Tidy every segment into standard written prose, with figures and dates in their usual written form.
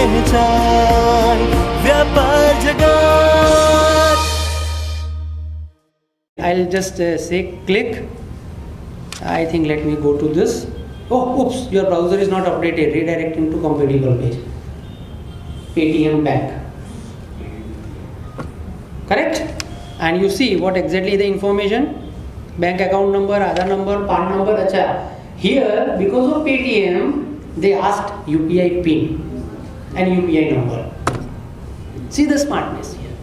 पहचान व्यापार जगत। I'll just say click. I think let me go to this. Oh, oops, your browser is not updated. Redirecting to compatible page. Paytm Bank. Correct? And you see what exactly the information? Bank account number, Aadhaar number, PAN number. Acha. Here, because of Paytm, they asked UPI PIN and UPI number. See the smartness here.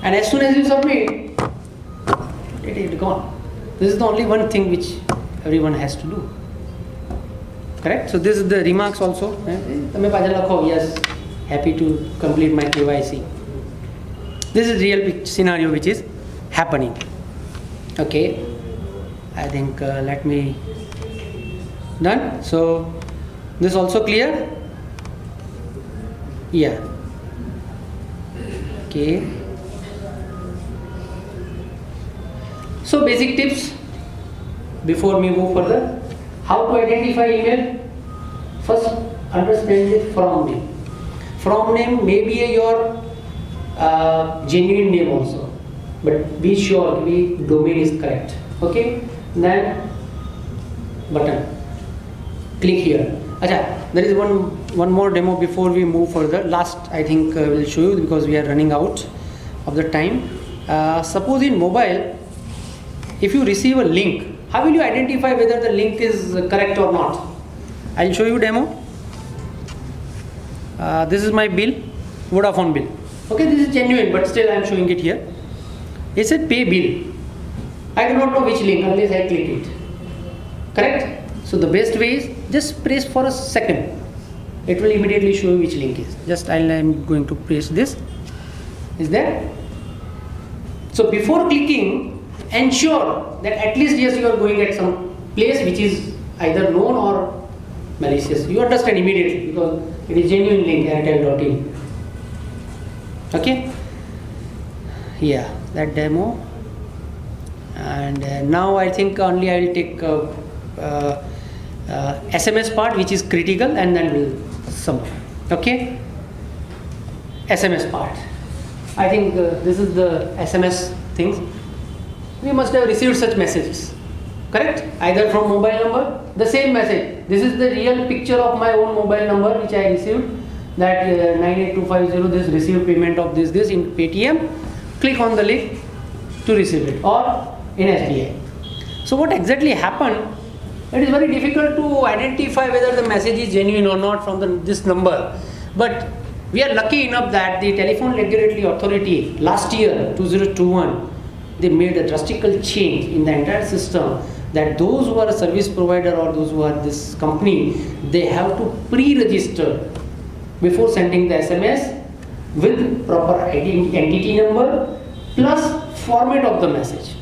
And as soon as you submit, it is gone. This is the only one thing which everyone has to do. Correct? So this is the remarks also. Yes, happy to complete my KYC. This is real scenario which is happening. Okay, I think let me done. So this also clear? Yeah. Okay. So basic tips before we move further. How to identify email? First, understand the from name. From name may be your genuine name also, but be sure the domain is correct. Okay. Then button. Click here. Acha, there is one more demo before we move further. Last, I think we'll show you because we are running out of the time. Suppose in mobile, if you receive a link, how will you identify whether the link is correct or not? I'll show you demo. This is my bill, Vodafone bill. Okay, this is genuine, but still I am showing it here. It said pay bill. I do not know which link unless I click it. Correct? So the best way is just press for a second. It will immediately show you which link is. Just I am going to press this. Is there? So before clicking, ensure that at least yes, you are going at some place which is either known or malicious. You understand immediately because it is genuine link airtel.in. Okay? Yeah, that demo. And now I think only I will take SMS part which is critical and then we'll sum. Okay? SMS part. I think this is the SMS things. We must have received such messages, correct? Either from mobile number, the same message. This is the real picture of my own mobile number which I received, that 98250, this received payment of this in Paytm. Click on the link to receive it, or in SBI. So what exactly happened? It is very difficult to identify whether the message is genuine or not from this number. But we are lucky enough that the Telephone Regulatory Authority last year, 2021, they made a drastic change in the entire system, that those who are a service provider or those who are this company, they have to pre-register before sending the SMS with proper entity number plus format of the message.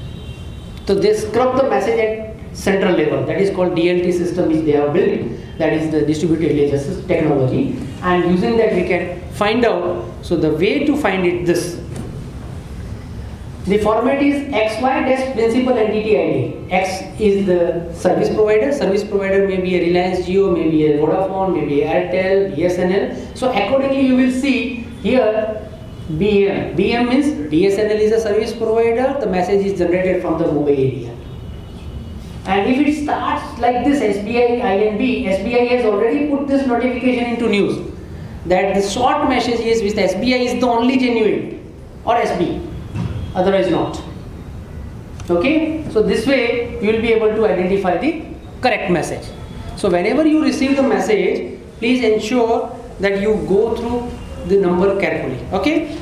So they scrub the message at central level, that is called DLT system which they have built, that is the distributed ledger technology, and using that we can find out. So the way to find it, this. The format is XY-principal entity ID. X is the service provider may be a Reliance Jio, maybe a Vodafone, maybe a Airtel, BSNL. So accordingly you will see here BM. BM means BSNL is a service provider, the message is generated from the mobile area. And if it starts like this, SBI INB, SBI has already put this notification into news that the short message is with SBI is the only genuine, or SB. Otherwise not. Okay, so this way you will be able to identify the correct message. So whenever you receive the message, please ensure that you go through the number carefully. Okay,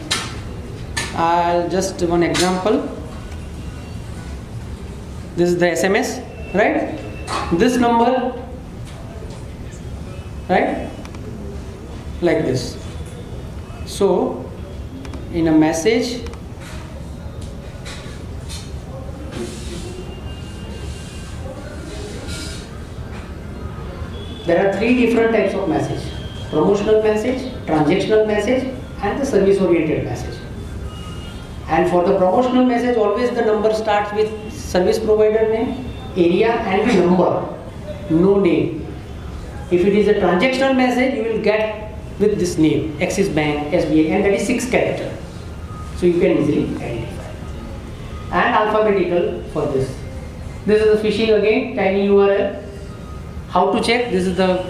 I'll just one example. This is the SMS, right? This number, right, like this. So in a message, there are three different types of message: promotional message, transactional message, and the service oriented message. And for the promotional message, always the number starts with service provider name, area, and the number, no name. If it is a transactional message, you will get with this name, Axis Bank, SBI, and that is 6 character. So you can easily identify. And alphabetical for this. This is the phishing again, tiny URL. How to check? This is the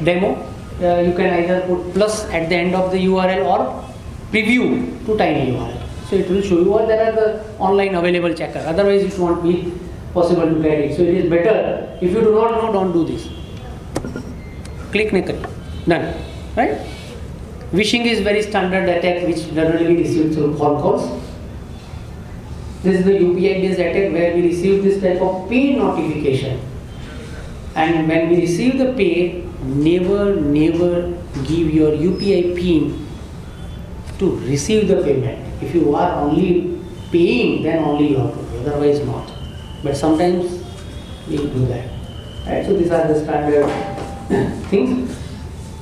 demo. You can either put plus at the end of the URL or preview to tiny URL. So it will show you what there are the online available checker. Otherwise it won't be possible to get it. So it is better, if you do not know, don't do this. Click naked. Done. Right? Phishing is very standard attack which generally received through phone calls. This is the UPI based attack where we receive this type of pay notification. And when we receive the pay, never give your UPI PIN to receive the payment. If you are only paying, then only you have to pay, otherwise not. But sometimes we do that. Right? So these are the standard things.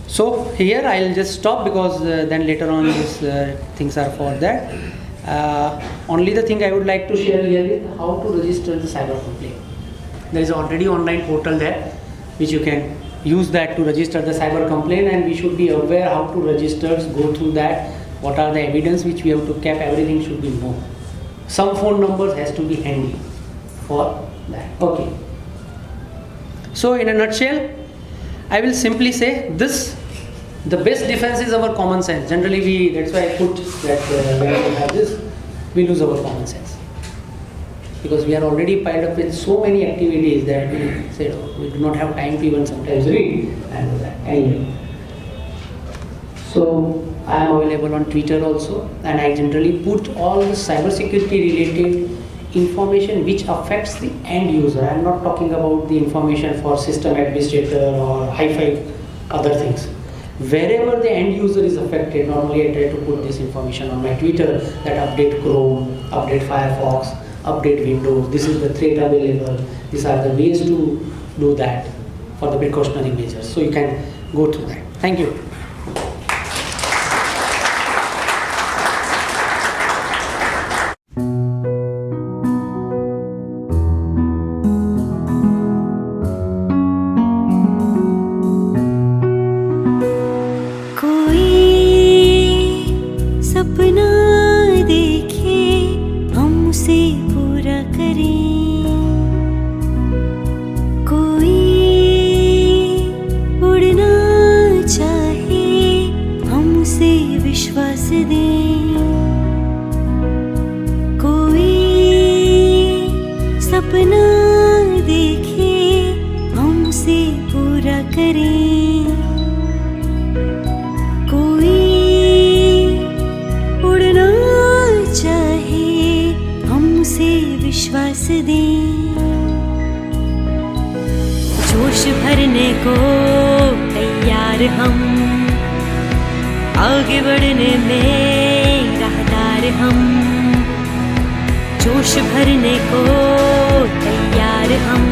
So here I'll just stop because then later on these things are for that. Only the thing I would like to share here is how to register the cyber complaint. There is already online portal there which you can use that to register the cyber complaint, and we should be aware how to register, go through that, what are the evidence which we have to keep, everything should be known. Some phone numbers has to be handy for that. Okay. So in a nutshell, I will simply say this: the best defense is our common sense. Generally that's why I put that when we have this, we lose our common sense. Because we are already piled up with so many activities that we say, oh, we do not have time to even sometimes read and do that. Anyway. So I am available on Twitter also, and I generally put all the cybersecurity related information which affects the end user. I am not talking about the information for system administrator or hi-fi other things. Wherever the end user is affected, normally I try to put this information on my Twitter, that update Chrome, update Firefox, update Windows, this is the threat available, these are the ways to do that for the precautionary measures. So you can go through that. Thank you. जोश भरने को तैयार हम, आगे बढ़ने में राहदार हम। जोश भरने को तैयार हम,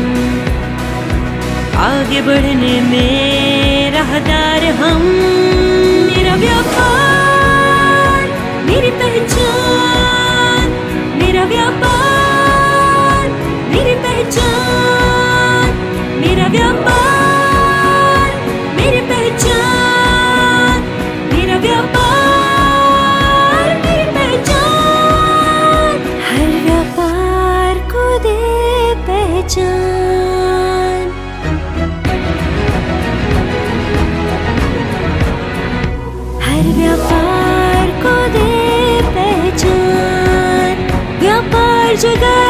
आगे बढ़ने में राहदार हम। मेरा व्यापार मेरी पहचान, मेरा व्यापार मेरी पहचान, मेरा व्यापार मेरी पहचान, मेरा व्यापार मेरी पहचान। हर व्यापार को दे पहचान। हर व्यापार को दे पहचान। व्यापार जगत